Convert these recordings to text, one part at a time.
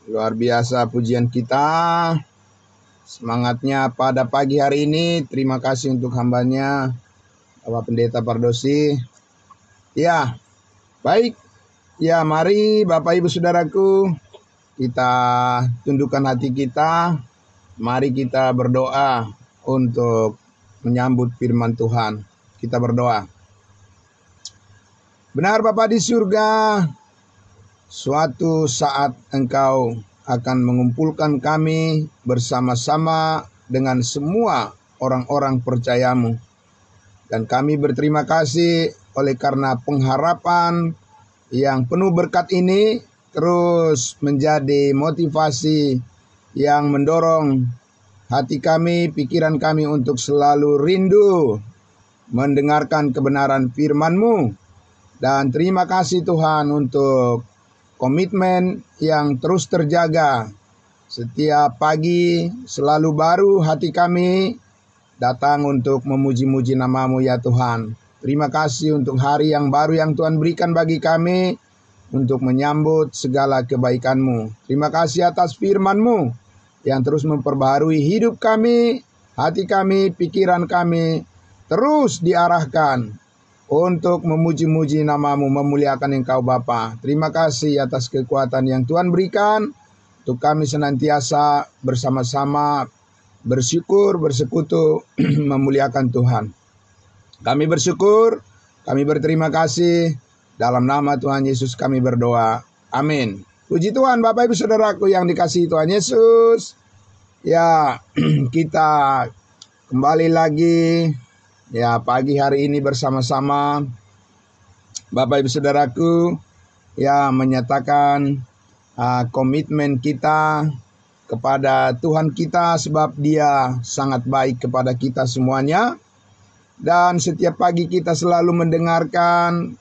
Luar biasa pujian kita. Semangatnya pada pagi hari ini. Terima kasih untuk hambanya, Bapak Pendeta Pardosi. Ya, baik. Ya, mari Bapak Ibu Saudaraku, kita tundukkan hati kita. Mari kita berdoa untuk menyambut firman Tuhan. Kita berdoa. Benar Bapa di surga, suatu saat Engkau akan mengumpulkan kami bersama-sama dengan semua orang-orang percayamu. Dan kami berterima kasih oleh karena pengharapan yang penuh berkat ini terus menjadi motivasi yang mendorong hati kami, pikiran kami untuk selalu rindu mendengarkan kebenaran firman-Mu. Dan terima kasih Tuhan untuk komitmen yang terus terjaga. Setiap pagi selalu baru hati kami datang untuk memuji-muji nama-Mu ya Tuhan. Terima kasih untuk hari yang baru yang Tuhan berikan bagi kami untuk menyambut segala kebaikan-Mu. Terima kasih atas firman-Mu yang terus memperbaharui hidup kami, hati kami, pikiran kami, terus diarahkan untuk memuji-muji nama-Mu, memuliakan Engkau Bapa. Terima kasih atas kekuatan yang Tuhan berikan untuk kami senantiasa bersama-sama bersyukur, bersekutu, memuliakan Tuhan. Kami bersyukur, kami berterima kasih. Dalam nama Tuhan Yesus kami berdoa. Amin. Puji Tuhan Bapak Ibu Saudaraku yang dikasihi Tuhan Yesus. Ya, kita kembali lagi ya pagi hari ini bersama-sama Bapak Ibu Saudaraku ya menyatakan komitmen kita kepada Tuhan kita sebab Dia sangat baik kepada kita semuanya. Dan setiap pagi kita selalu mendengarkan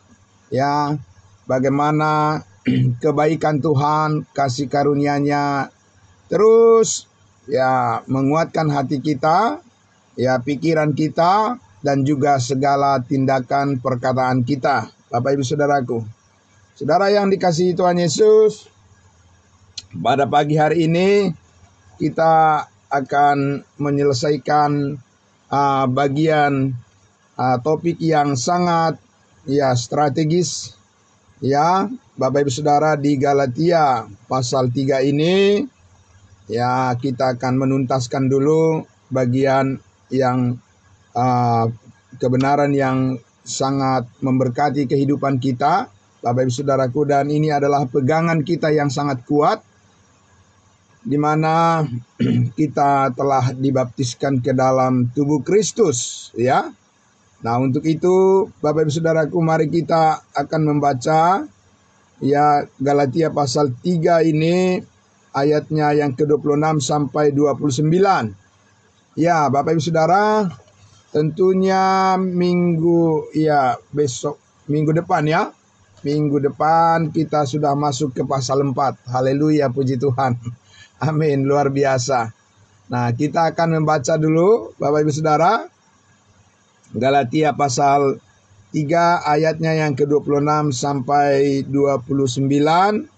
ya bagaimana kebaikan Tuhan, kasih karunia-Nya terus ya menguatkan hati kita, ya pikiran kita, dan juga segala tindakan perkataan kita. Bapak Ibu Saudaraku, saudara yang dikasihi Tuhan Yesus, pada pagi hari ini kita akan menyelesaikan bagian topik yang sangat ya strategis ya Bapak Ibu Saudara di Galatia pasal 3 ini. Ya kita akan menuntaskan dulu bagian yang kebenaran yang sangat memberkati kehidupan kita Bapak Ibu Saudaraku, dan ini adalah pegangan kita yang sangat kuat di mana kita telah dibaptiskan ke dalam tubuh Kristus ya. Nah, untuk itu Bapak Ibu Saudaraku, mari kita akan membaca ya Galatia pasal 3 ini ayatnya yang ke-26 sampai 29. Ya, Bapak Ibu Saudara, tentunya besok minggu depan ya. Minggu depan kita sudah masuk ke pasal 4. Haleluya, puji Tuhan. Amin, luar biasa. Nah, kita akan membaca dulu Bapak Ibu Saudara Galatia pasal 3 ayatnya yang ke-26 sampai 29.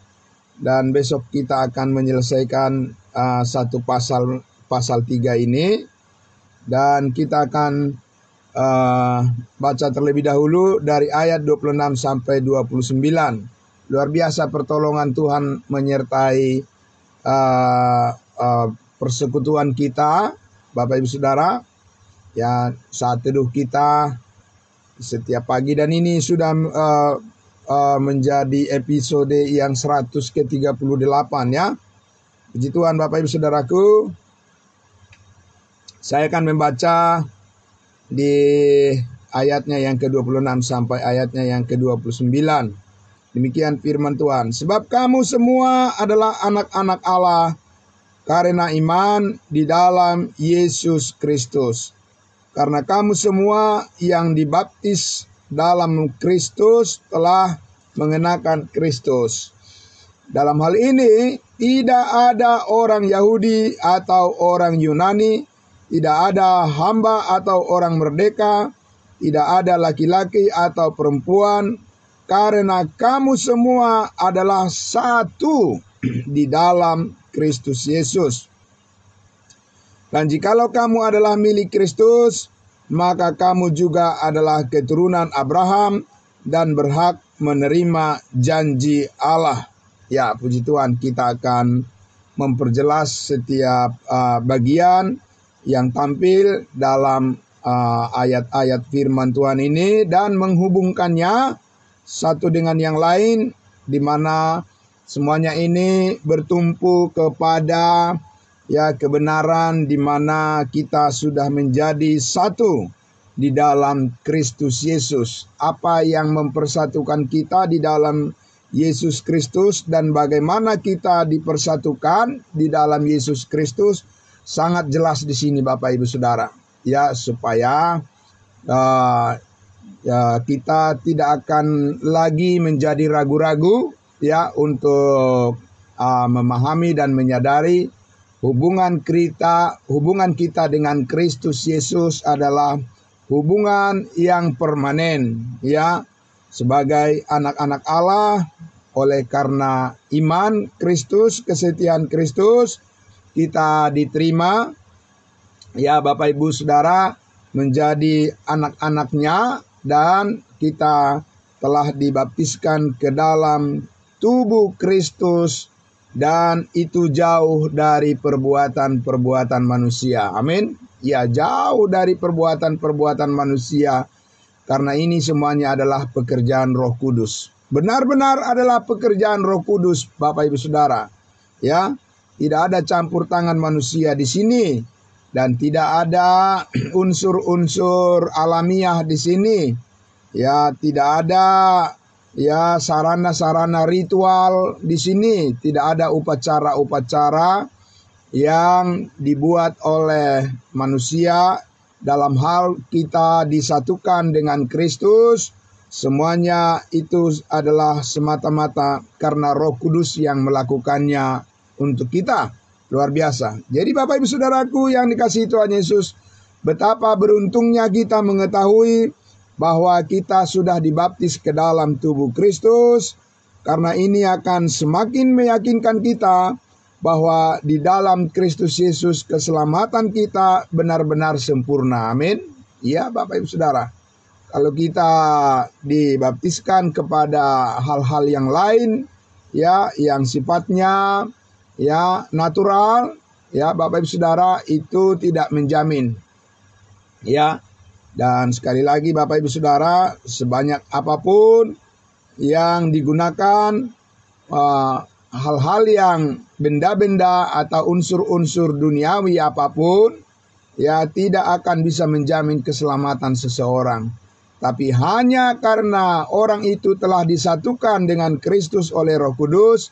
Dan besok kita akan menyelesaikan satu pasal 3 ini. Dan kita akan baca terlebih dahulu dari ayat 26 sampai 29. Luar biasa pertolongan Tuhan menyertai persekutuan kita Bapak Ibu Saudara. Ya, saat teduh kita setiap pagi, dan ini sudah menjadi episode yang 138 ya. Puji Tuhan Bapak Ibu Saudaraku. Saya akan membaca di ayatnya yang ke-26 sampai ayatnya yang ke-29. Demikian firman Tuhan. Sebab kamu semua adalah anak-anak Allah karena iman di dalam Yesus Kristus. Karena kamu semua yang dibaptis dalam Kristus telah mengenakan Kristus. Dalam hal ini tidak ada orang Yahudi atau orang Yunani, tidak ada hamba atau orang merdeka, tidak ada laki-laki atau perempuan, karena kamu semua adalah satu di dalam Kristus Yesus. Dan jikalau kamu adalah milik Kristus, maka kamu juga adalah keturunan Abraham dan berhak menerima janji Allah. Ya, puji Tuhan, kita akan memperjelas setiap bagian yang tampil dalam ayat-ayat firman Tuhan ini dan menghubungkannya satu dengan yang lain, di mana semuanya ini bertumpu kepada kebenaran di mana kita sudah menjadi satu di dalam Kristus Yesus. Apa yang mempersatukan kita di dalam Yesus Kristus dan bagaimana kita dipersatukan di dalam Yesus Kristus sangat jelas di sini Bapak Ibu Saudara. Ya, supaya kita tidak akan lagi menjadi ragu-ragu untuk memahami dan menyadari hubungan kita dengan Kristus Yesus adalah hubungan yang permanen sebagai anak-anak Allah. Oleh karena iman Kristus, kesetiaan Kristus, kita diterima Bapak Ibu Saudara menjadi anak-anaknya, dan kita telah dibaptiskan ke dalam tubuh Kristus, dan itu jauh dari perbuatan-perbuatan manusia. Amin. Ya, jauh dari perbuatan-perbuatan manusia, karena ini semuanya adalah pekerjaan Roh Kudus. Benar-benar adalah pekerjaan Roh Kudus, Bapak Ibu Saudara. Ya, tidak ada campur tangan manusia di sini, dan tidak ada unsur-unsur alamiah di sini. Ya, tidak ada sarana-sarana ritual di sini, tidak ada upacara-upacara yang dibuat oleh manusia. Dalam hal kita disatukan dengan Kristus, semuanya itu adalah semata-mata karena Roh Kudus yang melakukannya untuk kita. Luar biasa. Jadi Bapak Ibu Saudaraku yang dikasihi Tuhan Yesus, betapa beruntungnya kita mengetahui bahwa kita sudah dibaptis ke dalam tubuh Kristus, karena ini akan semakin meyakinkan kita bahwa di dalam Kristus Yesus keselamatan kita benar-benar sempurna. Amin. Ya Bapak Ibu Saudara, kalau kita dibaptiskan kepada hal-hal yang lain, yang sifatnya natural, Bapak Ibu Saudara, itu tidak menjamin. Dan sekali lagi Bapak Ibu Saudara, sebanyak apapun yang digunakan, hal-hal yang benda-benda atau unsur-unsur duniawi apapun, tidak akan bisa menjamin keselamatan seseorang. Tapi hanya karena orang itu telah disatukan dengan Kristus oleh Roh Kudus,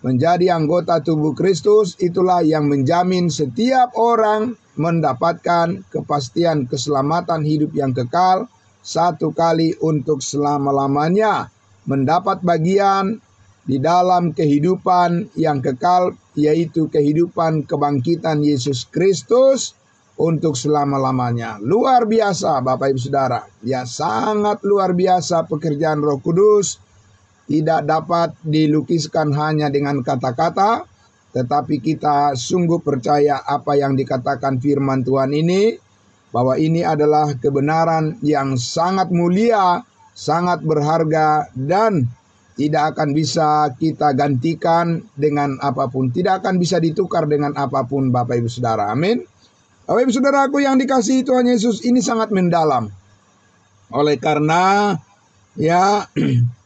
menjadi anggota tubuh Kristus, itulah yang menjamin setiap orang mendapatkan kepastian keselamatan hidup yang kekal satu kali untuk selama-lamanya, mendapat bagian di dalam kehidupan yang kekal, yaitu kehidupan kebangkitan Yesus Kristus untuk selama-lamanya. Luar biasa Bapak Ibu Saudara. Ya, sangat luar biasa pekerjaan Roh Kudus. Tidak dapat dilukiskan hanya dengan kata-kata, tetapi kita sungguh percaya apa yang dikatakan firman Tuhan ini, bahwa ini adalah kebenaran yang sangat mulia, sangat berharga, dan tidak akan bisa kita gantikan dengan apapun. Tidak akan bisa ditukar dengan apapun Bapak Ibu Saudara. Amin. Bapak Ibu Saudaraku yang dikasihi Tuhan Yesus, ini sangat mendalam. Oleh karena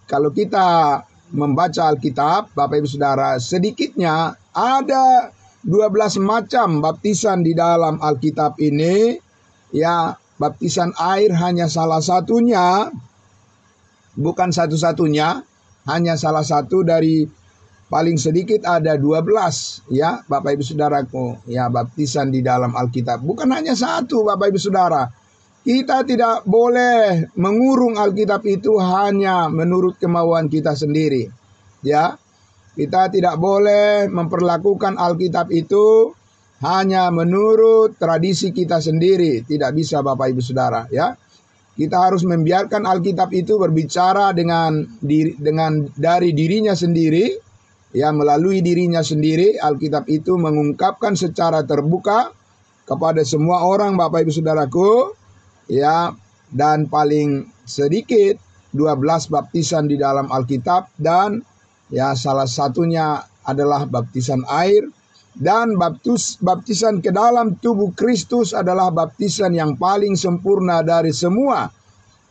kalau kita membaca Alkitab, Bapak Ibu Saudara, sedikitnya ada 12 macam baptisan di dalam Alkitab ini. Baptisan air hanya salah satunya, bukan satu-satunya, hanya salah satu dari paling sedikit ada 12 Bapak Ibu Saudaraku, baptisan di dalam Alkitab. Bukan hanya satu Bapak Ibu Saudara. Kita tidak boleh mengurung Alkitab itu hanya menurut kemauan kita sendiri. Kita tidak boleh memperlakukan Alkitab itu hanya menurut tradisi kita sendiri. Tidak bisa Bapak Ibu Saudara. Kita harus membiarkan Alkitab itu berbicara dari dirinya sendiri, ya, melalui dirinya sendiri. Alkitab itu mengungkapkan secara terbuka kepada semua orang, Bapak Ibu Saudaraku, ya, dan paling sedikit 12 baptisan di dalam Alkitab, dan ya salah satunya adalah baptisan air. Dan baptisan ke dalam tubuh Kristus adalah baptisan yang paling sempurna dari semua.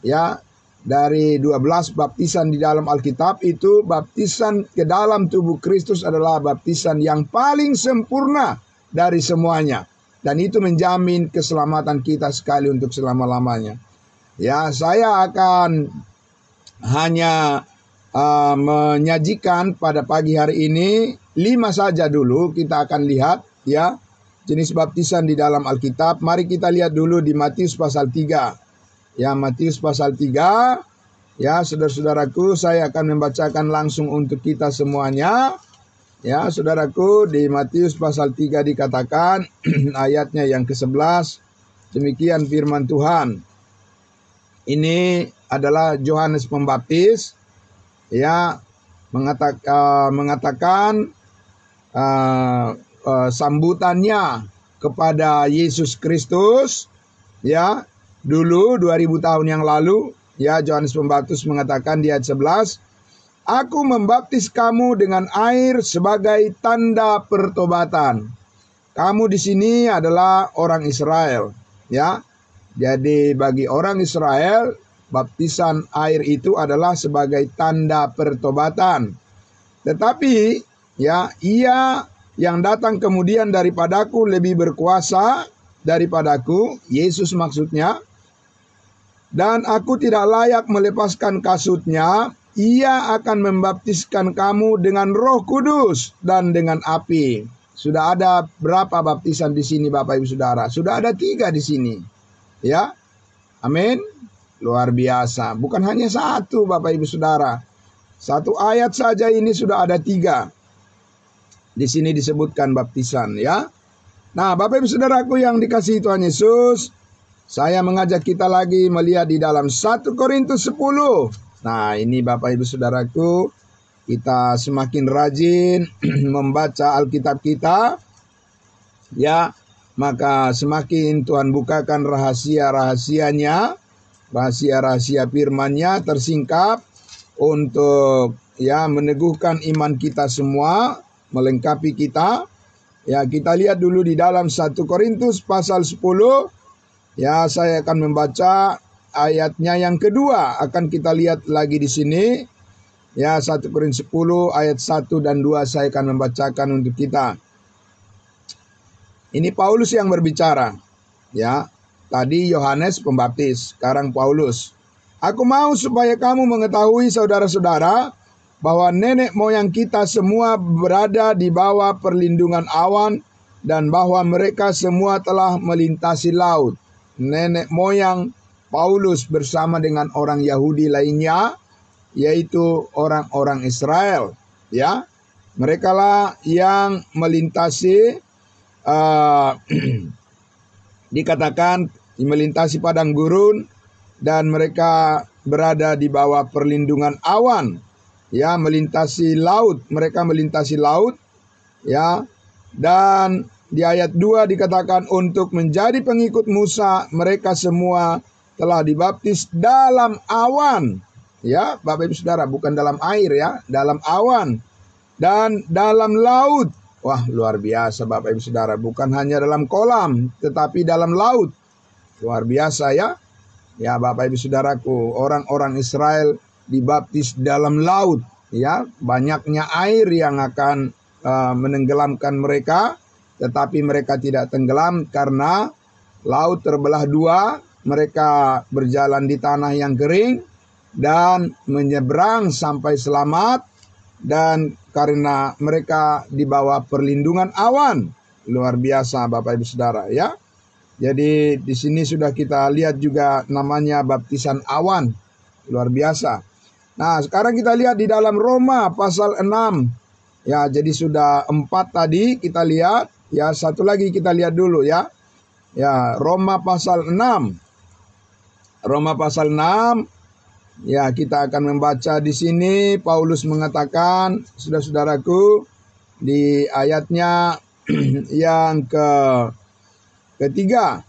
Ya, dari 12 baptisan di dalam Alkitab itu, baptisan ke dalam tubuh Kristus adalah baptisan yang paling sempurna dari semuanya. Dan itu menjamin keselamatan kita sekali untuk selama-lamanya. Ya, saya akan hanya menyajikan pada pagi hari ini 5 saja dulu. Kita akan lihat, ya, jenis baptisan di dalam Alkitab. Mari kita lihat dulu di Matius pasal 3. Ya, Matius pasal 3. Ya, saudara-saudaraku, saya akan membacakan langsung untuk kita semuanya. Ya, saudaraku, di Matius pasal 3 dikatakan ayatnya yang ke-11. Demikian firman Tuhan. Ini adalah Yohanes Pembaptis, ya, mengatakan sambutannya kepada Yesus Kristus, ya, dulu 2000 tahun yang lalu. Ya, Yohanes Pembaptis mengatakan di ayat 11, "Aku membaptis kamu dengan air sebagai tanda pertobatan." Kamu di sini adalah orang Israel, ya. Jadi bagi orang Israel, baptisan air itu adalah sebagai tanda pertobatan. Tetapi, ya, ia yang datang kemudian daripadaku lebih berkuasa daripadaku, Yesus maksudnya, dan aku tidak layak melepaskan kasutnya. Ia akan membaptiskan kamu dengan Roh Kudus dan dengan api. Sudah ada berapa baptisan di sini, Bapak Ibu Saudara? Sudah ada 3 di sini. Ya, amin. Luar biasa. Bukan hanya 1, Bapak Ibu Saudara. 1 ayat saja ini sudah ada 3. Di sini disebutkan baptisan, ya. Nah, Bapak Ibu Saudaraku yang dikasihi Tuhan Yesus, saya mengajak kita lagi melihat di dalam 1 Korintus 10. Nah, ini Bapak Ibu Saudaraku, kita semakin rajin membaca Alkitab kita, ya, maka semakin Tuhan bukakan rahasia-rahasianya, rahasia-rahasia firman-Nya tersingkap untuk, ya, meneguhkan iman kita semua, melengkapi kita. Ya, kita lihat dulu di dalam 1 Korintus pasal 10. Ya, saya akan membaca ayatnya yang kedua. Akan kita lihat lagi di sini. Ya, 1 Korintus 10 ayat 1 dan 2 saya akan membacakan untuk kita. Ini Paulus yang berbicara, ya. Tadi Yohanes Pembaptis, sekarang Paulus. "Aku mau supaya kamu mengetahui, saudara-saudara, bahwa nenek moyang kita semua berada di bawah perlindungan awan dan bahwa mereka semua telah melintasi laut." Nenek moyang Paulus bersama dengan orang Yahudi lainnya, yaitu orang-orang Israel, ya. Mereka lah yang melintasi dikatakan melintasi padang gurun, dan mereka berada di bawah perlindungan awan, ya, melintasi laut. Mereka melintasi laut, ya. Dan di ayat 2 dikatakan untuk menjadi pengikut Musa mereka semua telah dibaptis dalam awan, ya, Bapak Ibu Saudara, bukan dalam air, ya, dalam awan dan dalam laut. Wah, luar biasa Bapak Ibu Saudara, bukan hanya dalam kolam tetapi dalam laut. Luar biasa, ya. Ya, Bapak Ibu Saudaraku, orang-orang Israel dibaptis dalam laut, ya. Banyaknya air yang akan menenggelamkan mereka, tetapi mereka tidak tenggelam karena laut terbelah 2. Mereka berjalan di tanah yang kering dan menyeberang sampai selamat, dan karena mereka di bawah perlindungan awan. Luar biasa Bapak Ibu Saudara, ya. Jadi di sini sudah kita lihat juga namanya baptisan awan. Luar biasa. Nah, sekarang kita lihat di dalam Roma pasal 6. Ya, jadi sudah 4 tadi kita lihat. Ya, satu lagi kita lihat dulu, ya. Ya, Roma pasal 6. Roma pasal 6. Ya, kita akan membaca di sini. Paulus mengatakan, saudara-saudaraku, di ayatnya yang ketiga.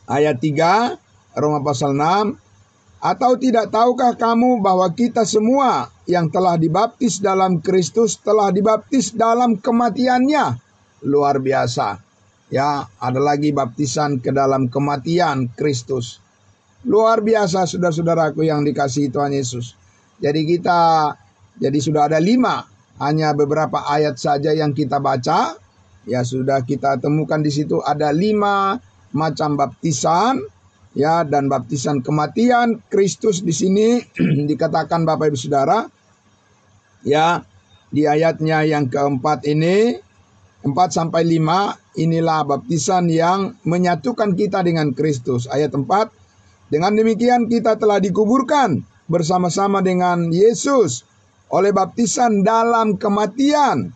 Ayat 3, Roma pasal 6. Atau tidak tahukah kamu bahwa kita semua yang telah dibaptis dalam Kristus telah dibaptis dalam kematiannya? Luar biasa. Ya, ada lagi baptisan ke dalam kematian Kristus. Luar biasa, saudara-saudaraku yang dikasihi Tuhan Yesus. Jadi sudah ada 5, hanya beberapa ayat saja yang kita baca. Ya, sudah kita temukan di situ ada 5 macam baptisan. Ya, dan baptisan kematian Kristus di sini dikatakan Bapak Ibu Saudara. Ya, di ayatnya yang keempat ini, 4 sampai 5, inilah baptisan yang menyatukan kita dengan Kristus. Ayat 4, dengan demikian kita telah dikuburkan bersama-sama dengan Yesus oleh baptisan dalam kematian,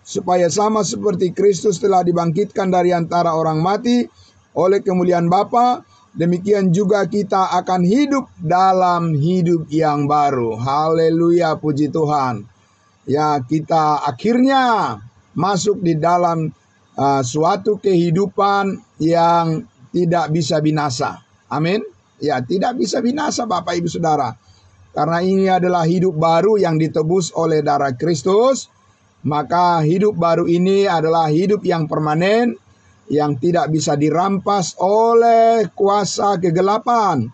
supaya sama seperti Kristus telah dibangkitkan dari antara orang mati oleh kemuliaan Bapa, demikian juga kita akan hidup dalam hidup yang baru. Haleluya, puji Tuhan. Ya, kita akhirnya masuk di dalam suatu kehidupan yang tidak bisa binasa. Amin. Ya, tidak bisa binasa Bapak Ibu Saudara. Karena ini adalah hidup baru yang ditebus oleh darah Kristus. Maka hidup baru ini adalah hidup yang permanen, yang tidak bisa dirampas oleh kuasa kegelapan,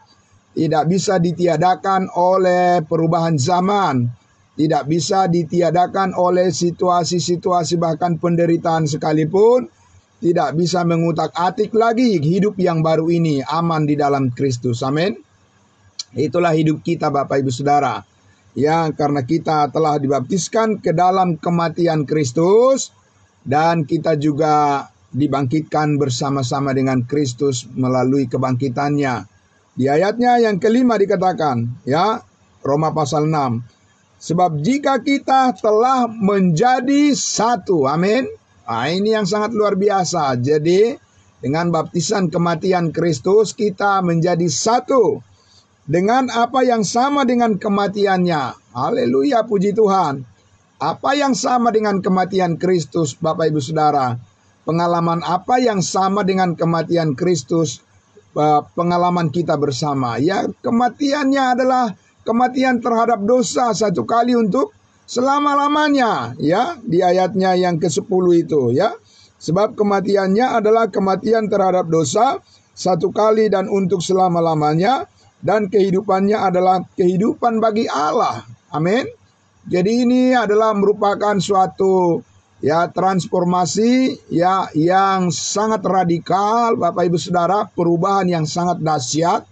tidak bisa ditiadakan oleh perubahan zaman, tidak bisa ditiadakan oleh situasi-situasi bahkan penderitaan sekalipun, tidak bisa mengutak-atik lagi hidup yang baru ini, aman di dalam Kristus. Amin. Itulah hidup kita Bapak Ibu Saudara. Ya, karena kita telah dibaptiskan ke dalam kematian Kristus, dan kita juga dibangkitkan bersama-sama dengan Kristus melalui kebangkitannya. Di ayatnya yang kelima dikatakan, ya, Roma pasal 6. Sebab jika kita telah menjadi satu, amin. Nah, ini yang sangat luar biasa. Jadi, dengan baptisan kematian Kristus, kita menjadi satu dengan apa yang sama dengan kematiannya. Haleluya, puji Tuhan. Apa yang sama dengan kematian Kristus, Bapak Ibu Saudara? Pengalaman apa yang sama dengan kematian Kristus, pengalaman kita bersama? Ya, kematiannya adalah kematian terhadap dosa satu kali untuk selama-lamanya. Ya, di ayatnya yang ke-10 itu, ya. Sebab kematiannya adalah kematian terhadap dosa satu kali dan untuk selama-lamanya, dan kehidupannya adalah kehidupan bagi Allah. Amin. Jadi ini adalah merupakan suatu transformasi yang sangat radikal Bapak Ibu Saudara, perubahan yang sangat dahsyat,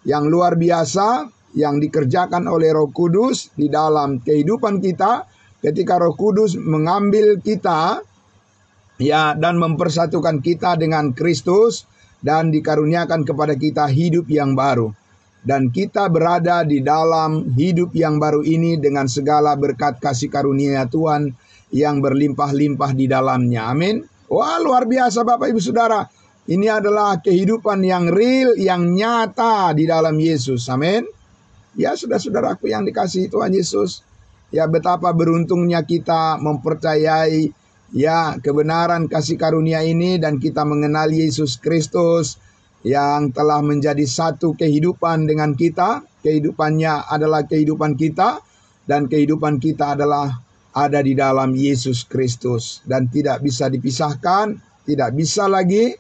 yang luar biasa, yang dikerjakan oleh Roh Kudus di dalam kehidupan kita ketika Roh Kudus mengambil kita dan mempersatukan kita dengan Kristus dan dikaruniakan kepada kita hidup yang baru. Dan kita berada di dalam hidup yang baru ini dengan segala berkat kasih karunia Tuhan yang berlimpah-limpah di dalamnya. Amin. Wah, luar biasa Bapak Ibu Saudara. Ini adalah kehidupan yang real, yang nyata di dalam Yesus. Amin. Ya, saudara-saudaraku yang dikasihi Tuhan Yesus. Ya, betapa beruntungnya kita mempercayai kebenaran kasih karunia ini, dan kita mengenal Yesus Kristus yang telah menjadi satu kehidupan dengan kita. Kehidupannya adalah kehidupan kita, dan kehidupan kita adalah ada di dalam Yesus Kristus, dan tidak bisa dipisahkan, tidak bisa lagi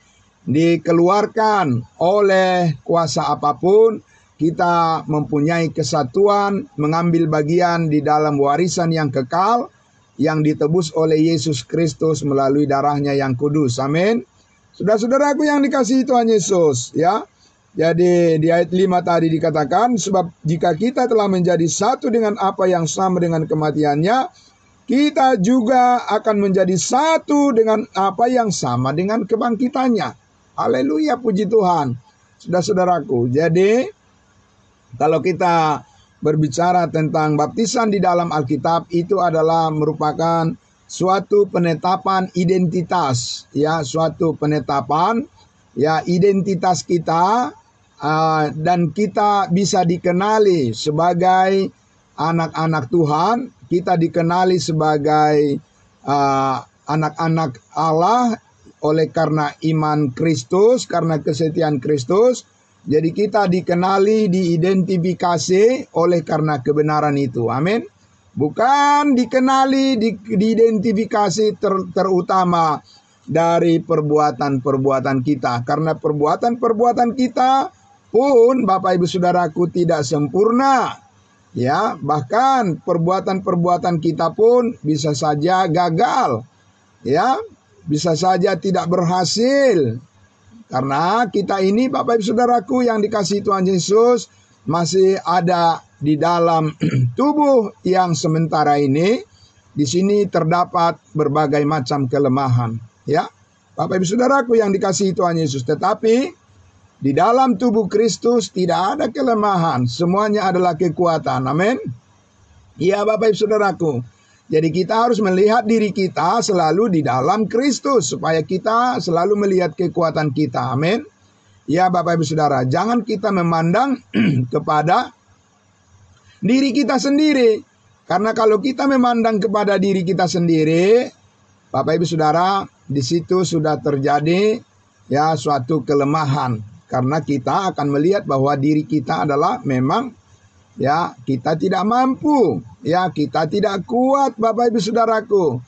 dikeluarkan oleh kuasa apapun. Kita mempunyai kesatuan, mengambil bagian di dalam warisan yang kekal yang ditebus oleh Yesus Kristus melalui darahnya yang kudus. Amin. Saudara-saudaraku yang dikasihi Tuhan Yesus, ya. Jadi di ayat 5 tadi dikatakan, sebab jika kita telah menjadi satu dengan apa yang sama dengan kematiannya, kita juga akan menjadi satu dengan apa yang sama dengan kebangkitannya. Haleluya, puji Tuhan. Saudara-saudaraku, jadi kalau kita berbicara tentang baptisan di dalam Alkitab, itu adalah merupakan suatu penetapan identitas, suatu penetapan identitas kita dan kita bisa dikenali sebagai anak-anak Tuhan, kita dikenali sebagai anak-anak Allah oleh karena iman Kristus, karena kesetiaan Kristus. Jadi kita dikenali, diidentifikasi oleh karena kebenaran itu. Amin. Bukan dikenali, diidentifikasi terutama dari perbuatan-perbuatan kita. Karena perbuatan-perbuatan kita pun, Bapak Ibu Saudaraku, tidak sempurna. Ya, bahkan perbuatan-perbuatan kita pun bisa saja gagal. Ya, bisa saja tidak berhasil. Karena kita ini, Bapak Ibu Saudaraku yang dikasihi Tuhan Yesus, masih ada di dalam tubuh yang sementara ini. Di sini terdapat berbagai macam kelemahan. Ya, Bapak Ibu Saudaraku yang dikasihi Tuhan Yesus. Tetapi di dalam tubuh Kristus tidak ada kelemahan. Semuanya adalah kekuatan. Amin. Ya, Bapak Ibu Saudaraku. Jadi kita harus melihat diri kita selalu di dalam Kristus, supaya kita selalu melihat kekuatan kita. Amin. Ya, Bapak Ibu Saudara, jangan kita memandang kepada diri kita sendiri. Karena kalau kita memandang kepada diri kita sendiri, Bapak Ibu Saudara, di situ sudah terjadi ya suatu kelemahan. Karena kita akan melihat bahwa diri kita adalah memang ya kita tidak mampu, ya kita tidak kuat, Bapak Ibu Saudaraku.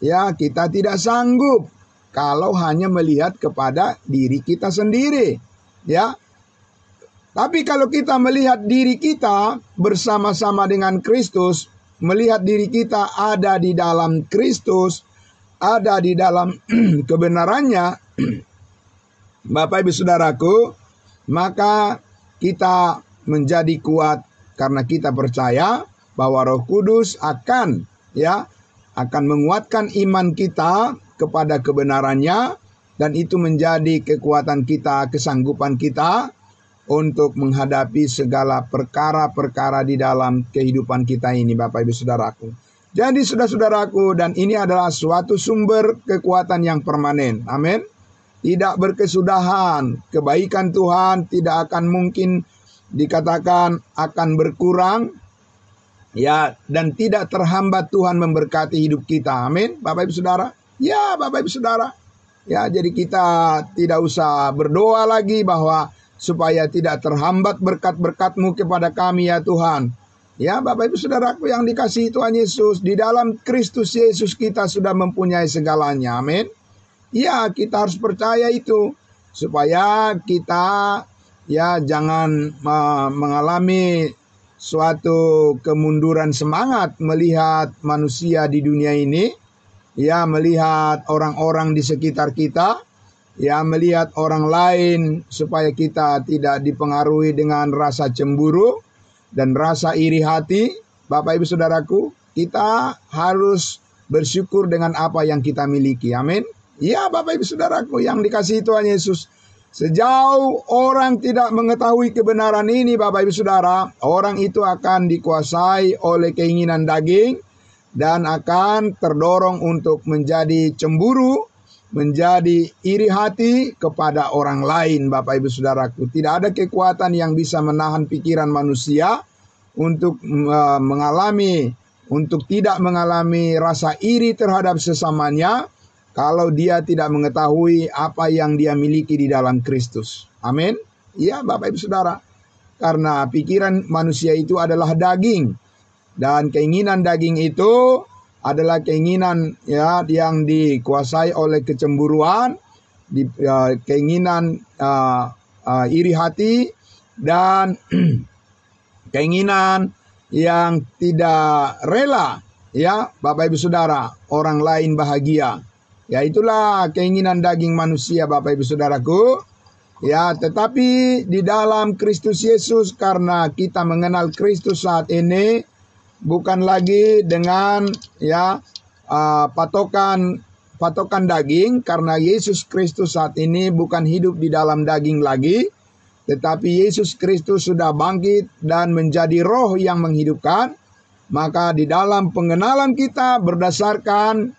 Ya, kita tidak sanggup kalau hanya melihat kepada diri kita sendiri. Ya. Tapi kalau kita melihat diri kita bersama-sama dengan Kristus, melihat diri kita ada di dalam Kristus, ada di dalam kebenarannya, Bapak Ibu Saudaraku, maka kita menjadi kuat karena kita percaya bahwa Roh Kudus akan menguatkan iman kita kepada kebenarannya, dan itu menjadi kekuatan kita, kesanggupan kita untuk menghadapi segala perkara-perkara di dalam kehidupan kita ini, Bapak Ibu Saudaraku. Jadi saudara-saudaraku, dan ini adalah suatu sumber kekuatan yang permanen. Amin. Tidak berkesudahan. Kebaikan Tuhan tidak akan mungkin dikatakan akan berkurang. Ya, dan tidak terhambat Tuhan memberkati hidup kita. Amin. Bapak Ibu Saudara. Ya, Bapak Ibu Saudara. Ya, jadi kita tidak usah berdoa lagi bahwa supaya tidak terhambat berkat-berkat-Mu kepada kami ya Tuhan. Ya, Bapak Ibu Saudaraku yang dikasihi Tuhan Yesus, di dalam Kristus Yesus kita sudah mempunyai segalanya. Amin. Ya, kita harus percaya itu supaya kita ya jangan mengalami suatu kemunduran semangat melihat manusia di dunia ini, ya melihat orang-orang di sekitar kita, ya melihat orang lain supaya kita tidak dipengaruhi dengan rasa cemburu dan rasa iri hati. Bapak Ibu Saudaraku, kita harus bersyukur dengan apa yang kita miliki. Amin. Ya, Bapak Ibu Saudaraku yang dikasihi Tuhan Yesus, sejauh orang tidak mengetahui kebenaran ini, Bapak Ibu Saudara, orang itu akan dikuasai oleh keinginan daging dan akan terdorong untuk menjadi cemburu, menjadi iri hati kepada orang lain, Bapak Ibu Saudaraku. Tidak ada kekuatan yang bisa menahan pikiran manusia untuk tidak mengalami rasa iri terhadap sesamanya, kalau dia tidak mengetahui apa yang dia miliki di dalam Kristus. Amin. Ya, Bapak Ibu Saudara. Karena pikiran manusia itu adalah daging. Dan keinginan daging itu adalah keinginan ya yang dikuasai oleh kecemburuan, keinginan iri hati, dan keinginan yang tidak rela ya Bapak Ibu Saudara orang lain bahagia. Ya, itulah keinginan daging manusia, Bapak Ibu Saudaraku. Ya, tetapi di dalam Kristus Yesus, karena kita mengenal Kristus saat ini bukan lagi dengan patokan daging, karena Yesus Kristus saat ini bukan hidup di dalam daging lagi, tetapi Yesus Kristus sudah bangkit dan menjadi roh yang menghidupkan. Maka di dalam pengenalan kita berdasarkan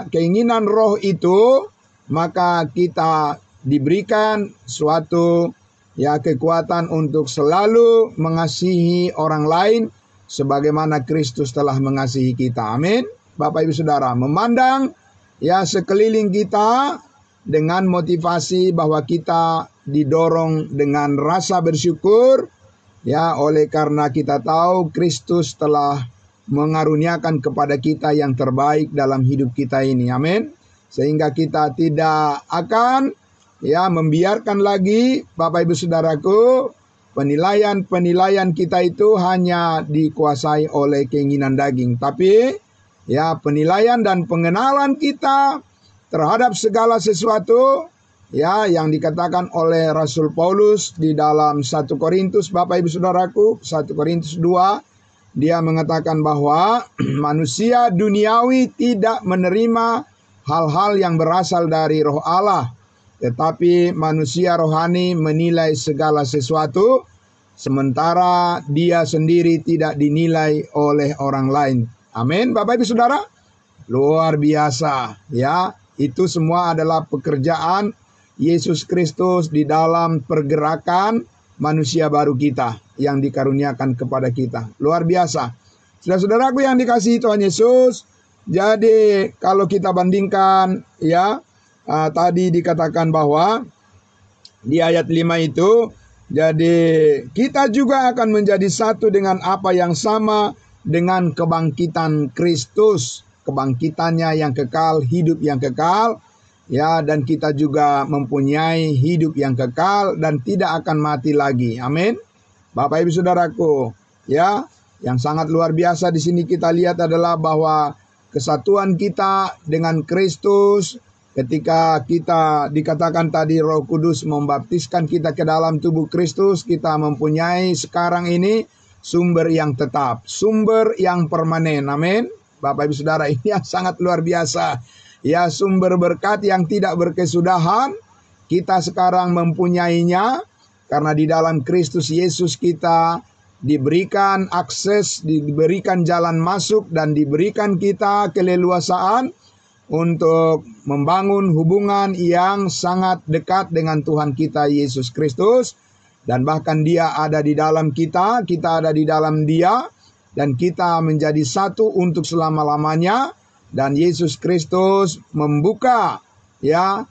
keinginan roh itu, maka kita diberikan suatu ya kekuatan untuk selalu mengasihi orang lain sebagaimana Kristus telah mengasihi kita. Amin. Bapak Ibu Saudara, memandang ya sekeliling kita dengan motivasi bahwa kita didorong dengan rasa bersyukur, ya, oleh karena kita tahu Kristus telah mengaruniakan kepada kita yang terbaik dalam hidup kita ini. Amin. Sehingga kita tidak akan ya membiarkan lagi, Bapak Ibu Saudaraku, penilaian kita itu hanya dikuasai oleh keinginan daging. Tapi ya penilaian dan pengenalan kita terhadap segala sesuatu ya yang dikatakan oleh Rasul Paulus di dalam 1 Korintus, Bapak Ibu Saudaraku, 1 Korintus 2, dia mengatakan bahwa manusia duniawi tidak menerima hal-hal yang berasal dari Roh Allah, tetapi manusia rohani menilai segala sesuatu, sementara dia sendiri tidak dinilai oleh orang lain. Amin, Bapak Ibu Saudara. Luar biasa ya. Itu semua adalah pekerjaan Yesus Kristus di dalam pergerakan manusia baru kita yang dikaruniakan kepada kita. Luar biasa. Saudara-saudaraku yang dikasihi Tuhan Yesus, jadi kalau kita bandingkan ya, tadi dikatakan bahwa di ayat 5 itu, jadi kita juga akan menjadi satu dengan apa yang sama dengan kebangkitan Kristus, kebangkitannya yang kekal, hidup yang kekal, ya, dan kita juga mempunyai hidup yang kekal dan tidak akan mati lagi. Amin. Bapak Ibu Saudaraku, ya, yang sangat luar biasa di sini kita lihat adalah bahwa kesatuan kita dengan Kristus ketika kita dikatakan tadi Roh Kudus membaptiskan kita ke dalam tubuh Kristus, kita mempunyai sekarang ini sumber yang tetap, sumber yang permanen. Amin. Bapak Ibu Saudara, ini yang sangat luar biasa. Ya, sumber berkat yang tidak berkesudahan, kita sekarang mempunyainya karena di dalam Kristus Yesus kita diberikan akses, diberikan jalan masuk, dan diberikan kita keleluasaan untuk membangun hubungan yang sangat dekat dengan Tuhan kita Yesus Kristus. Dan bahkan dia ada di dalam kita ada di dalam dia, dan kita menjadi satu untuk selama-lamanya. Dan Yesus Kristus membuka ya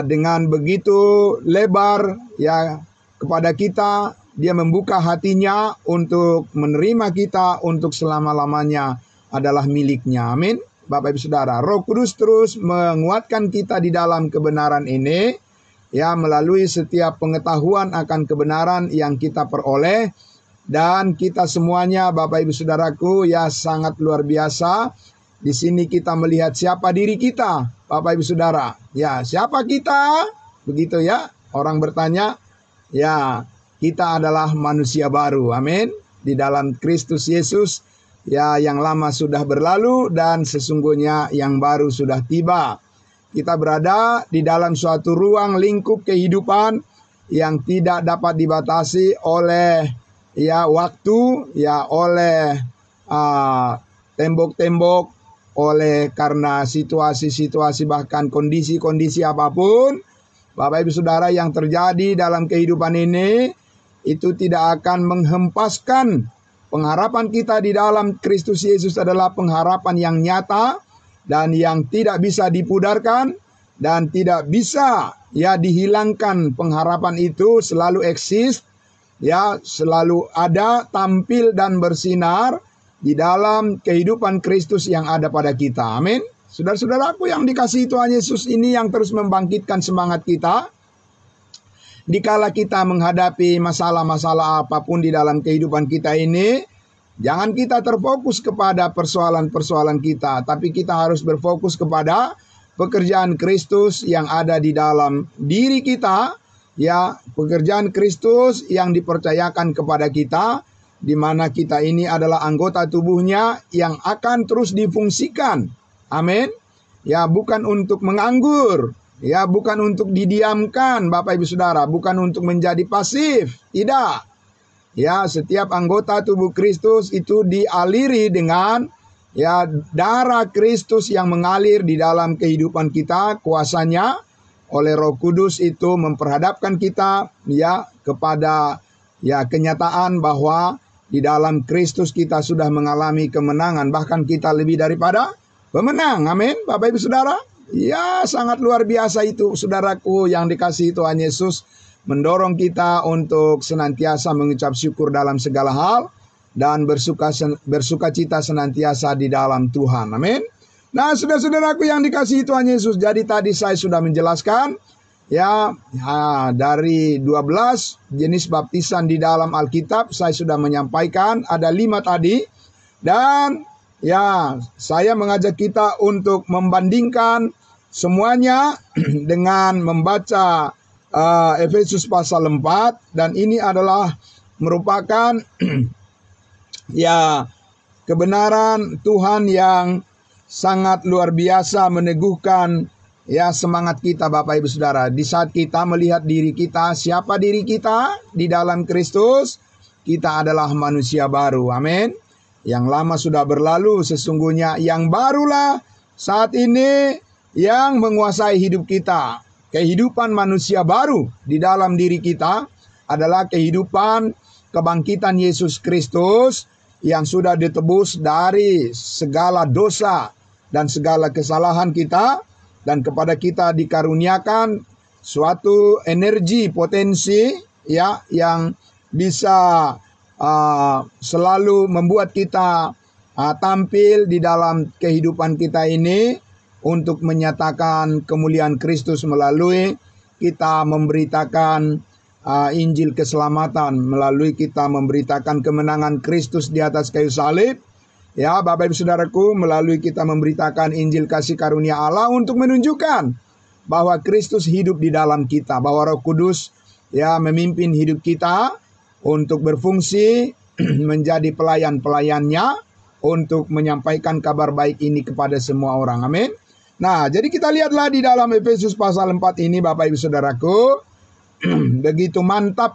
dengan begitu lebar ya kepada kita. Dia membuka hatinya untuk menerima kita untuk selama-lamanya adalah miliknya. Amin. Bapak Ibu Saudara, Roh Kudus terus menguatkan kita di dalam kebenaran ini ya, melalui setiap pengetahuan akan kebenaran yang kita peroleh. Dan kita semuanya, Bapak Ibu Saudaraku, ya sangat luar biasa. Di sini kita melihat siapa diri kita, Bapak Ibu Saudara. Ya, siapa kita? Begitu ya. Orang bertanya, ya, kita adalah manusia baru. Amin. Di dalam Kristus Yesus, ya, yang lama sudah berlalu dan sesungguhnya yang baru sudah tiba. Kita berada di dalam suatu ruang lingkup kehidupan yang tidak dapat dibatasi oleh ya waktu, ya oleh tembok-tembok, oleh karena situasi-situasi bahkan kondisi-kondisi apapun. Bapak Ibu Saudara, yang terjadi dalam kehidupan ini itu tidak akan menghempaskan pengharapan kita di dalam Kristus Yesus. Adalah pengharapan yang nyata dan yang tidak bisa dipudarkan dan tidak bisa ya dihilangkan. Pengharapan itu selalu eksis, ya selalu ada, tampil dan bersinar di dalam kehidupan Kristus yang ada pada kita. Amin. Saudara-saudaraku yang dikasihi Tuhan Yesus, ini yang terus membangkitkan semangat kita. Dikala kita menghadapi masalah-masalah apapun di dalam kehidupan kita ini, jangan kita terfokus kepada persoalan-persoalan kita, tapi kita harus berfokus kepada pekerjaan Kristus yang ada di dalam diri kita, ya, pekerjaan Kristus yang dipercayakan kepada kita, di mana kita ini adalah anggota tubuhnya yang akan terus difungsikan. Amin. Ya, bukan untuk menganggur, ya, bukan untuk didiamkan, Bapak Ibu Saudara, bukan untuk menjadi pasif. Tidak. Ya, setiap anggota tubuh Kristus itu dialiri dengan ya darah Kristus yang mengalir di dalam kehidupan kita. Kuasanya oleh Roh Kudus itu memperhadapkan kita ya kepada kenyataan bahwa di dalam Kristus kita sudah mengalami kemenangan, bahkan kita lebih daripada pemenang. Amin, Bapak Ibu Saudara. Ya, sangat luar biasa itu, saudaraku yang dikasihi Tuhan Yesus, mendorong kita untuk senantiasa mengucap syukur dalam segala hal dan bersuka cita senantiasa di dalam Tuhan. Amin. Nah, saudara-saudaraku yang dikasihi Tuhan Yesus, jadi tadi saya sudah menjelaskan dari 12 jenis baptisan di dalam Alkitab. Saya sudah menyampaikan ada 5 tadi, dan saya mengajak kita untuk membandingkan semuanya dengan membaca Efesus pasal 4, dan ini adalah merupakan kebenaran Tuhan yang sangat luar biasa meneguhkan semangat kita, Bapak Ibu Saudara. Di saat kita melihat diri kita, siapa diri kita di dalam Kristus, kita adalah manusia baru. Amin. Yang lama sudah berlalu, sesungguhnya yang barulah saat ini yang menguasai hidup kita. Kehidupan manusia baru di dalam diri kita adalah kehidupan kebangkitan Yesus Kristus yang sudah ditebus dari segala dosa dan segala kesalahan kita, dan kepada kita dikaruniakan suatu energi, potensi yang bisa selalu membuat kita tampil di dalam kehidupan kita ini untuk menyatakan kemuliaan Kristus melalui kita memberitakan Injil keselamatan, melalui kita memberitakan kemenangan Kristus di atas kayu salib. Ya, Bapak Ibu Saudaraku, melalui kita memberitakan Injil kasih karunia Allah untuk menunjukkan bahwa Kristus hidup di dalam kita, bahwa Roh Kudus memimpin hidup kita untuk berfungsi menjadi pelayan-pelayannya untuk menyampaikan kabar baik ini kepada semua orang. Amin. Nah, jadi kita lihatlah di dalam Efesus pasal 4 ini, Bapak Ibu Saudaraku, begitu mantap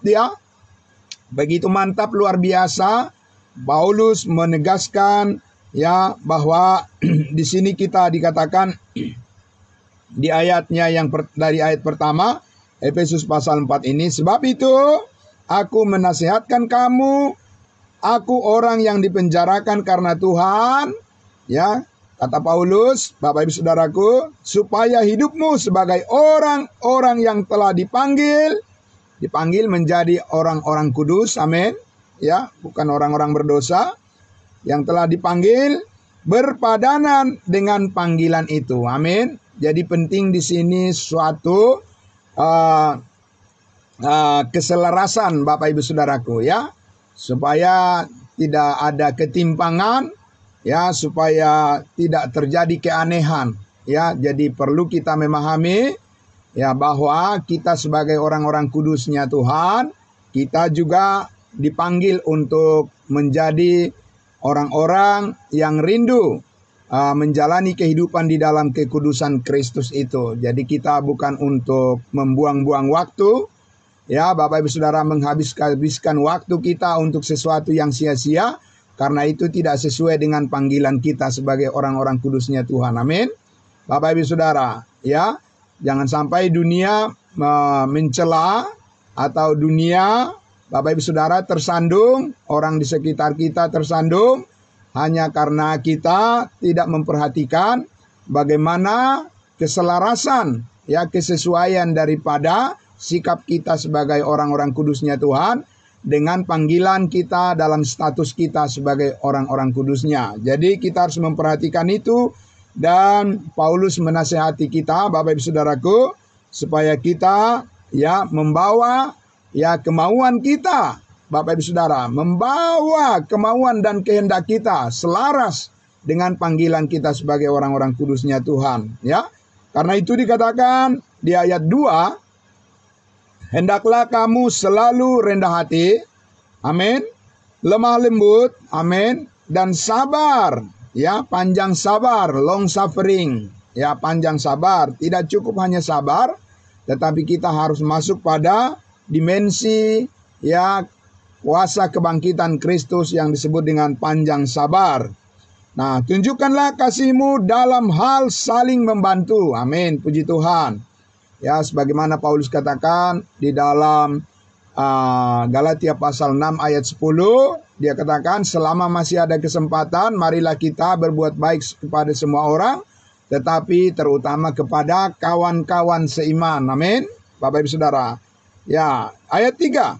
begitu mantap, luar biasa. Paulus menegaskan bahwa di sini kita dikatakan di ayatnya dari ayat pertama Efesus pasal 4 ini, sebab itu aku menasihatkan kamu, aku orang yang dipenjarakan karena Tuhan, kata Paulus, Bapak Ibu Saudaraku, supaya hidupmu sebagai orang-orang yang telah dipanggil menjadi orang-orang kudus, amin. Bukan orang-orang berdosa, yang telah dipanggil berpadanan dengan panggilan itu. Amin. Jadi penting di sini suatu keselarasan, Bapak Ibu Saudaraku, supaya tidak ada ketimpangan, supaya tidak terjadi keanehan. Jadi perlu kita memahami bahwa kita sebagai orang-orang kudusnya Tuhan, kita juga dipanggil untuk menjadi orang-orang yang rindu menjalani kehidupan di dalam kekudusan Kristus itu. Jadi kita bukan untuk membuang-buang waktu, Bapak Ibu Saudara, menghabiskan waktu kita untuk sesuatu yang sia-sia, karena itu tidak sesuai dengan panggilan kita sebagai orang-orang kudusnya Tuhan. Amin. Bapak Ibu Saudara, jangan sampai dunia mencela atau dunia, Bapak Ibu Saudara, tersandung, orang di sekitar kita tersandung hanya karena kita tidak memperhatikan bagaimana keselarasan, kesesuaian daripada sikap kita sebagai orang-orang kudusnya Tuhan dengan panggilan kita dalam status kita sebagai orang-orang kudusnya. Jadi kita harus memperhatikan itu, dan Paulus menasihati kita, Bapak Ibu Saudaraku, supaya kita membawa kemauan kita, Bapak Ibu Saudara, membawa kemauan dan kehendak kita selaras dengan panggilan kita sebagai orang-orang kudusnya Tuhan. Karena itu dikatakan di ayat 2, hendaklah kamu selalu rendah hati, amin, lemah lembut, amin, dan sabar, panjang sabar, long suffering, panjang sabar. Tidak cukup hanya sabar, tetapi kita harus masuk pada dimensi kuasa kebangkitan Kristus yang disebut dengan panjang sabar. Nah, tunjukkanlah kasihmu dalam hal saling membantu. Amin, puji Tuhan. Sebagaimana Paulus katakan di dalam Galatia pasal 6 ayat 10, dia katakan selama masih ada kesempatan, marilah kita berbuat baik kepada semua orang, tetapi terutama kepada kawan-kawan seiman. Amin. Bapak Ibu Saudara. Ya, ayat 3.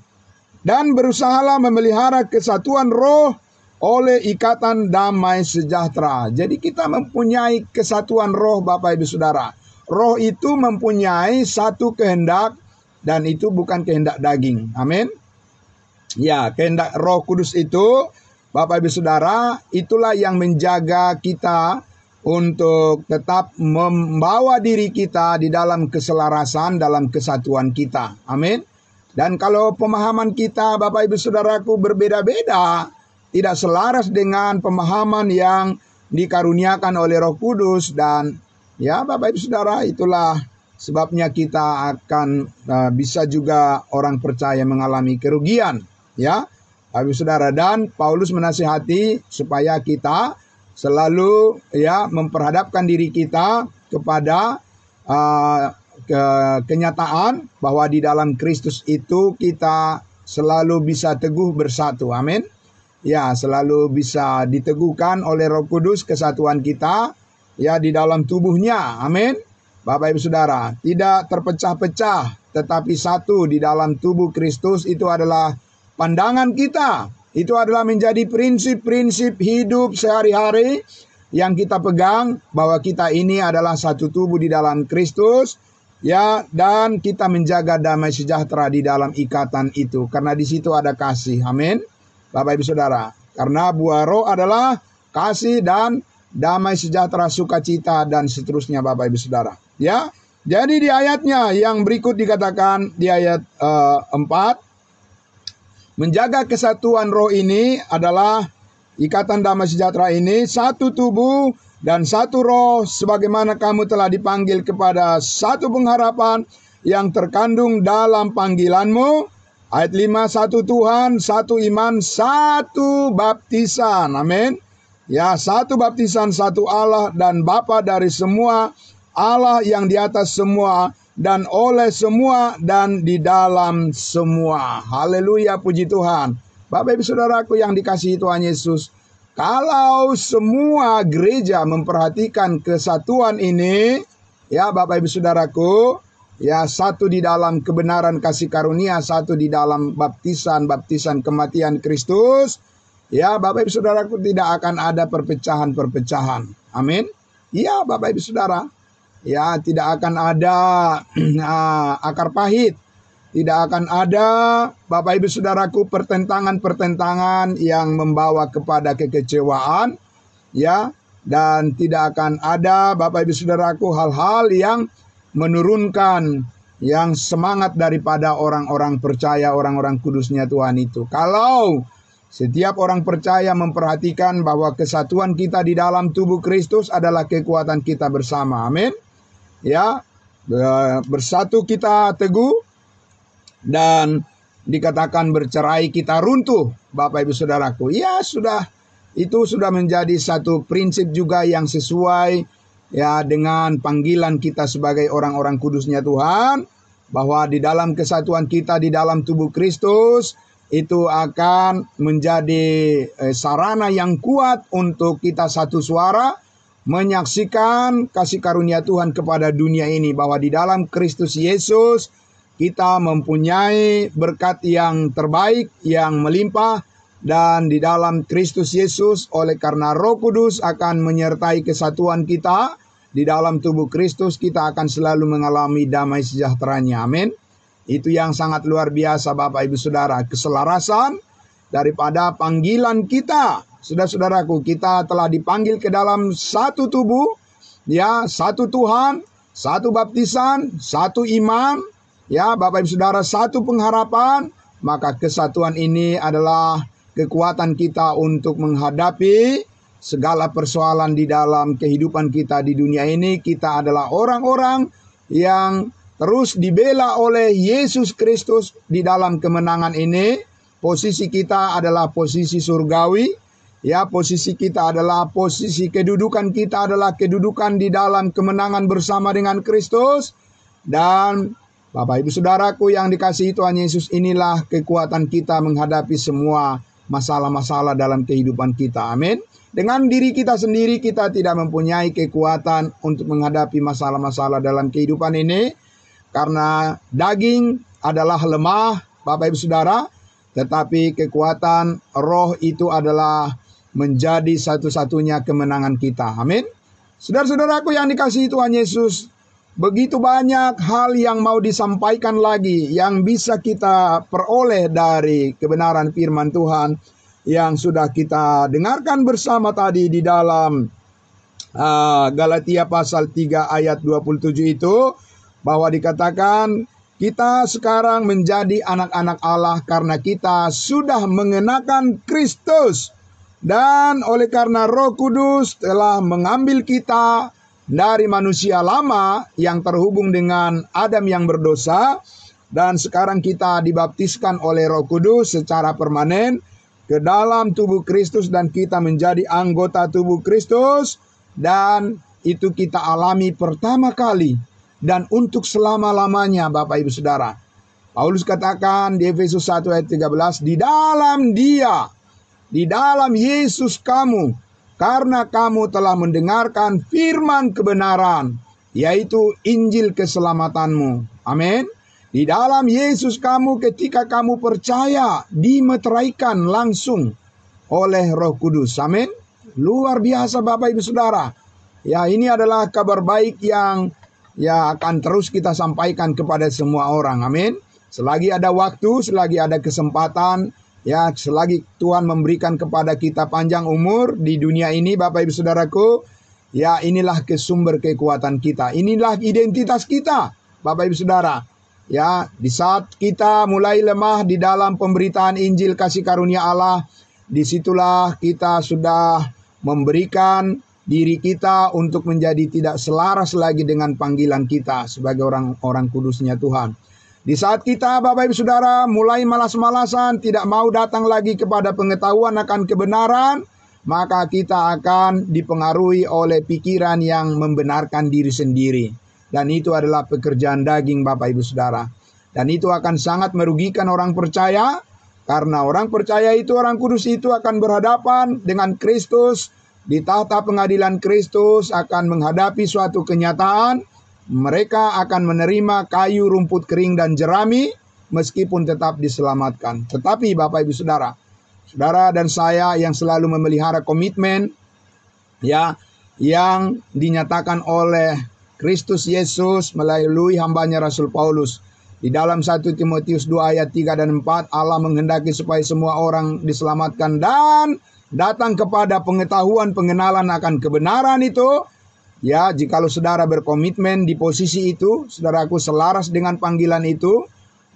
Dan berusahalah memelihara kesatuan roh oleh ikatan damai sejahtera. Jadi kita mempunyai kesatuan roh, Bapak Ibu Saudara. Roh itu mempunyai satu kehendak, dan itu bukan kehendak daging. Amin. Ya, kehendak Roh Kudus itu, Bapak Ibu Saudara, itulah yang menjaga kita untuk tetap membawa diri kita di dalam keselarasan, dalam kesatuan kita. Amin. Dan kalau pemahaman kita, Bapak Ibu Saudaraku, berbeda-beda, tidak selaras dengan pemahaman yang dikaruniakan oleh Roh Kudus, dan ya Bapak Ibu Saudara, itulah sebabnya kita akan bisa juga orang percaya mengalami kerugian, ya, Bapak Saudara. Dan Paulus menasihati supaya kita selalu ya memperhadapkan diri kita kepada kenyataan bahwa di dalam Kristus itu kita selalu bisa teguh bersatu. Amin. Ya, selalu bisa diteguhkan oleh Roh Kudus kesatuan kita ya di dalam tubuhnya. Amin. Bapak Ibu Saudara, tidak terpecah-pecah, tetapi satu di dalam tubuh Kristus. Itu adalah pandangan kita. Itu adalah menjadi prinsip-prinsip hidup sehari-hari yang kita pegang, bahwa kita ini adalah satu tubuh di dalam Kristus, ya, dan kita menjaga damai sejahtera di dalam ikatan itu, karena di situ ada kasih. Amin. Bapak Ibu Saudara, karena buah roh adalah kasih dan damai sejahtera, sukacita, dan seterusnya, Bapak Ibu Saudara. Ya, jadi di ayatnya yang berikut dikatakan di ayat 4, menjaga kesatuan roh ini adalah ikatan damai sejahtera ini, satu tubuh dan satu roh, sebagaimana kamu telah dipanggil kepada satu pengharapan yang terkandung dalam panggilanmu. Ayat 5, satu Tuhan, satu iman, satu baptisan. Amin. Ya, satu baptisan, satu Allah dan Bapa dari semua, Allah yang di atas semua, dan oleh semua, dan di dalam semua. Haleluya, puji Tuhan. Bapak Ibu Saudaraku yang dikasihi Tuhan Yesus, kalau semua gereja memperhatikan kesatuan ini, ya Bapak Ibu Saudaraku, ya, satu di dalam kebenaran kasih karunia, satu di dalam baptisan kematian Kristus, ya Bapak Ibu Saudaraku, tidak akan ada perpecahan-perpecahan. Amin. Ya Bapak Ibu Saudara, ya, tidak akan ada akar pahit. Tidak akan ada, Bapak Ibu Saudaraku, pertentangan-pertentangan yang membawa kepada kekecewaan. Ya, dan tidak akan ada, Bapak Ibu Saudaraku, hal-hal yang menurunkan yang semangat daripada orang-orang percaya, orang-orang kudusnya Tuhan itu. Kalau setiap orang percaya memperhatikan bahwa kesatuan kita di dalam tubuh Kristus adalah kekuatan kita bersama. Amin. Ya, bersatu kita teguh, dan dikatakan bercerai kita runtuh, Bapak Ibu Saudaraku. Ya, itu sudah menjadi satu prinsip juga yang sesuai ya dengan panggilan kita sebagai orang-orang kudusnya Tuhan, bahwa di dalam kesatuan kita di dalam tubuh Kristus itu akan menjadi sarana yang kuat untuk kita satu suara menyaksikan kasih karunia Tuhan kepada dunia ini, bahwa di dalam Kristus Yesus kita mempunyai berkat yang terbaik, yang melimpah, dan di dalam Kristus Yesus oleh karena Roh Kudus akan menyertai kesatuan kita di dalam tubuh Kristus, kita akan selalu mengalami damai sejahteranya. Amin. Itu yang sangat luar biasa, Bapak Ibu Saudara, keselarasan daripada panggilan kita. Saudara-saudaraku, kita telah dipanggil ke dalam satu tubuh, ya, satu Tuhan, satu baptisan, satu iman, ya, Bapak Ibu Saudara, satu pengharapan. Maka kesatuan ini adalah kekuatan kita untuk menghadapi segala persoalan di dalam kehidupan kita di dunia ini. Kita adalah orang-orang yang terus dibela oleh Yesus Kristus di dalam kemenangan ini. Posisi kita adalah posisi surgawi. Ya, posisi kita adalah posisi kedudukan kita adalah kedudukan di dalam kemenangan bersama dengan Kristus. Dan Bapak Ibu Saudaraku yang dikasihi Tuhan Yesus, inilah kekuatan kita menghadapi semua masalah-masalah dalam kehidupan kita. Amin. Dengan diri kita sendiri kita tidak mempunyai kekuatan untuk menghadapi masalah-masalah dalam kehidupan ini. Karena daging adalah lemah, Bapak Ibu Saudara. Tetapi kekuatan roh itu adalah menjadi satu-satunya kemenangan kita. Amin. Saudara-saudaraku yang dikasihi Tuhan Yesus, begitu banyak hal yang mau disampaikan lagi yang bisa kita peroleh dari kebenaran firman Tuhan yang sudah kita dengarkan bersama tadi di dalam Galatia pasal 3 ayat 27 itu, bahwa dikatakan kita sekarang menjadi anak-anak Allah karena kita sudah mengenakan Kristus, dan oleh karena Roh Kudus telah mengambil kita dari manusia lama yang terhubung dengan Adam yang berdosa, dan sekarang kita dibaptiskan oleh Roh Kudus secara permanen ke dalam tubuh Kristus, dan kita menjadi anggota tubuh Kristus, dan itu kita alami pertama kali dan untuk selama-lamanya, Bapak Ibu Saudara. Paulus katakan di Efesus 1 ayat 13, di dalam Dia, di dalam Yesus kamu, karena kamu telah mendengarkan firman kebenaran, yaitu Injil keselamatanmu. Amin. Di dalam Yesus kamu ketika kamu percaya dimeteraikan langsung oleh Roh Kudus. Amin. Luar biasa Bapak Ibu Saudara. Ya, ini adalah kabar baik yang akan terus kita sampaikan kepada semua orang. Amin. Selagi ada waktu, selagi ada kesempatan, ya, selagi Tuhan memberikan kepada kita panjang umur di dunia ini, Bapak Ibu Saudaraku, ya, inilah sumber kekuatan kita. Inilah identitas kita, Bapak Ibu Saudara. Ya, di saat kita mulai lemah di dalam pemberitaan Injil kasih karunia Allah, disitulah kita sudah memberikan diri kita untuk menjadi tidak selaras lagi dengan panggilan kita sebagai orang-orang kudusnya Tuhan. Di saat kita, Bapak Ibu Saudara, mulai malas-malasan, tidak mau datang lagi kepada pengetahuan akan kebenaran, maka kita akan dipengaruhi oleh pikiran yang membenarkan diri sendiri. Dan itu adalah pekerjaan daging, Bapak Ibu Saudara. Dan itu akan sangat merugikan orang percaya, karena orang percaya itu, orang kudus itu akan berhadapan dengan Kristus, di tahta pengadilan Kristus akan menghadapi suatu kenyataan. Mereka akan menerima kayu, rumput kering, dan jerami meskipun tetap diselamatkan. Tetapi Bapak Ibu Saudara, saudara dan saya yang selalu memelihara komitmen ya yang dinyatakan oleh Kristus Yesus melalui hambanya Rasul Paulus. Di dalam 1 Timotius 2 ayat 3 dan 4, Allah menghendaki supaya semua orang diselamatkan dan datang kepada pengetahuan pengenalan akan kebenaran itu. Ya, jikalau saudara berkomitmen di posisi itu, saudaraku selaras dengan panggilan itu,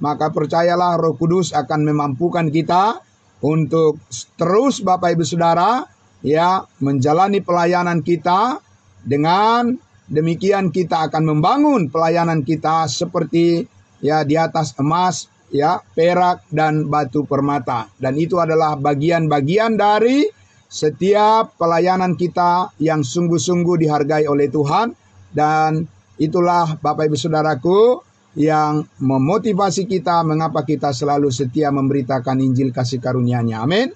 maka percayalah Roh Kudus akan memampukan kita untuk terus, Bapak Ibu Saudara, ya, menjalani pelayanan kita. Dengan demikian kita akan membangun pelayanan kita seperti ya di atas emas, ya, perak dan batu permata. Dan itu adalah bagian-bagian dari setiap pelayanan kita yang sungguh-sungguh dihargai oleh Tuhan. Dan itulah Bapak Ibu Saudaraku yang memotivasi kita mengapa kita selalu setia memberitakan Injil kasih karunia-Nya. Amin.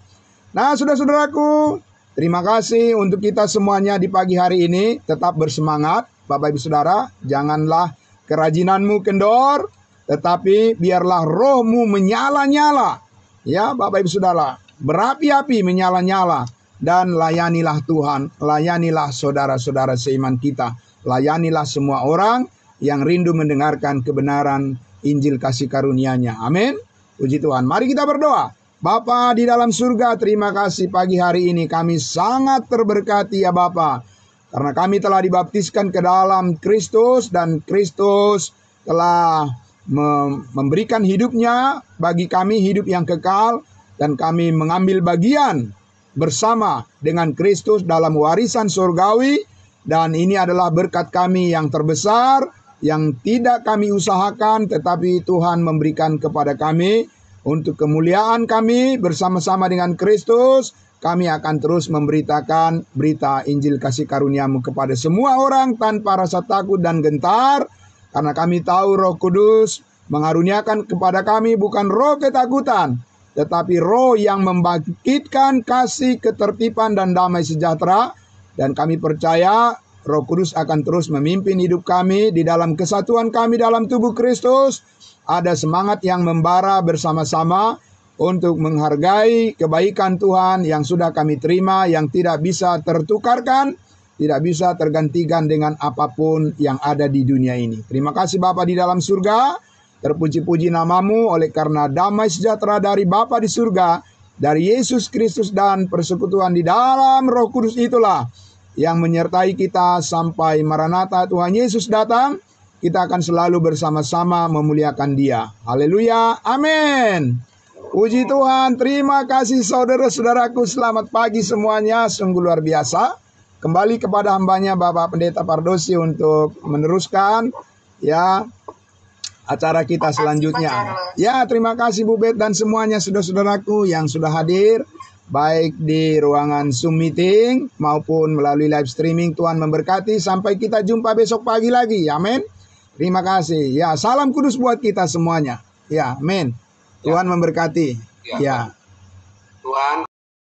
Nah, saudara-saudaraku, terima kasih untuk kita semuanya di pagi hari ini. Tetap bersemangat Bapak Ibu Saudara. Janganlah kerajinanmu kendor, tetapi biarlah rohmu menyala-nyala. Ya Bapak Ibu Saudara, berapi-api menyala-nyala. Dan layanilah Tuhan, layanilah saudara-saudara seiman kita, layanilah semua orang yang rindu mendengarkan kebenaran Injil kasih karunia-Nya. Amin. Puji Tuhan. Mari kita berdoa. Bapa di dalam surga, terima kasih pagi hari ini kami sangat terberkati ya Bapa, karena kami telah dibaptiskan ke dalam Kristus, dan Kristus telah memberikan hidupnya bagi kami, hidup yang kekal, dan kami mengambil bagian bersama dengan Kristus dalam warisan surgawi. Dan ini adalah berkat kami yang terbesar, yang tidak kami usahakan, tetapi Tuhan memberikan kepada kami untuk kemuliaan kami. Bersama-sama dengan Kristus, kami akan terus memberitakan berita Injil kasih karunia-Mu kepada semua orang tanpa rasa takut dan gentar, karena kami tahu Roh Kudus mengaruniakan kepada kami bukan roh ketakutan, tetapi roh yang membangkitkan kasih, ketertiban, dan damai sejahtera. Dan kami percaya Roh Kudus akan terus memimpin hidup kami di dalam kesatuan kami dalam tubuh Kristus. Ada semangat yang membara bersama-sama untuk menghargai kebaikan Tuhan yang sudah kami terima, yang tidak bisa tertukarkan, tidak bisa tergantikan dengan apapun yang ada di dunia ini. Terima kasih Bapa di dalam surga. Terpuji-puji namamu oleh karena damai sejahtera dari Bapa di surga, dari Yesus Kristus dan persekutuan di dalam Roh Kudus itulah yang menyertai kita sampai Maranatha Tuhan Yesus datang. Kita akan selalu bersama-sama memuliakan Dia. Haleluya. Amin. Puji Tuhan. Terima kasih saudara-saudaraku. Selamat pagi semuanya. Sungguh luar biasa. Kembali kepada hambanya Bapak Pendeta Pardosi untuk meneruskan ya acara kita selanjutnya. Ya, terima kasih Bu Bet dan semuanya saudara-saudaraku yang sudah hadir, baik di ruangan Zoom meeting maupun melalui live streaming. Tuhan memberkati. Sampai kita jumpa besok pagi lagi. Amin. Terima kasih. Ya, salam kudus buat kita semuanya. Ya, amin. Tuhan memberkati. Ya. Tuhan